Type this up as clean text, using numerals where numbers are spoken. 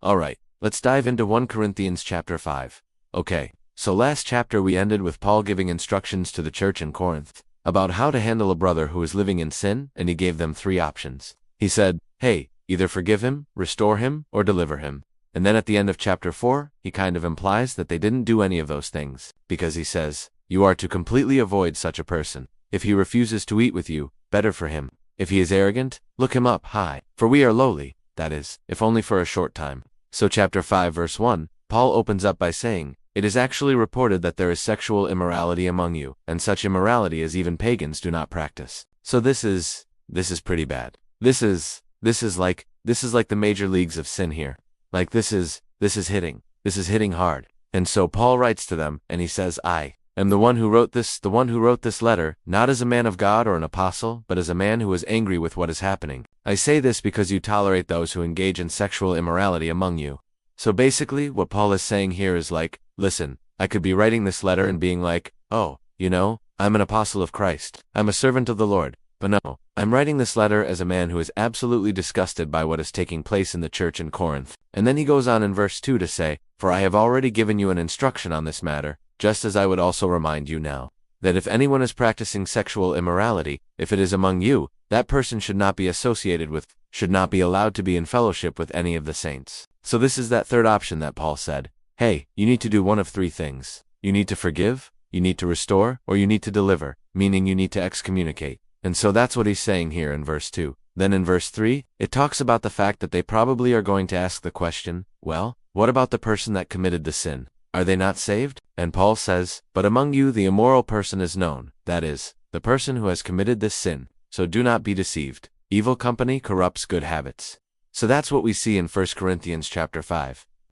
Alright, let's dive into 1 Corinthians chapter 5. Okay, so last chapter we ended with Paul giving instructions to the church in Corinth about how to handle a brother who is living in sin, and he gave them 3 options. He said, hey, either forgive him, restore him, or deliver him. And then at the end of chapter 4, he kind of implies that they didn't do any of those things, because he says, you are to completely avoid such a person. If he refuses to eat with you, better for him. If he is arrogant, look him up high, for we are lowly, that is, if only for a short time. So chapter 5 verse 1, Paul opens up by saying, it is actually reported that there is sexual immorality among you, and such immorality as even pagans do not practice. So this is pretty bad. This is like the major leagues of sin here. Like this is hitting hard. And so Paul writes to them, and he says, I am the one who wrote this letter, not as a man of God or an apostle, but as a man who is angry with what is happening. I say this because you tolerate those who engage in sexual immorality among you. So basically, what Paul is saying here is like, listen, I could be writing this letter and being like, oh, I'm an apostle of Christ. I'm a servant of the Lord. But no, I'm writing this letter as a man who is absolutely disgusted by what is taking place in the church in Corinth. And then he goes on in verse 2 to say, for I have already given you an instruction on this matter, just as I would also remind you now, that if anyone is practicing sexual immorality, if it is among you, that person should not be allowed to be in fellowship with any of the saints. So this is that third option that Paul said, hey, you need to do one of 3 things. You need to forgive, you need to restore, or you need to deliver, meaning you need to excommunicate. And so that's what he's saying here in verse 2. Then in verse 3, it talks about the fact that they probably are going to ask the question, well, what about the person that committed the sin? Are they not saved? And Paul says, but among you the immoral person is known, that is, the person who has committed this sin. So do not be deceived. Evil company corrupts good habits. So that's what we see in 1 Corinthians chapter 5.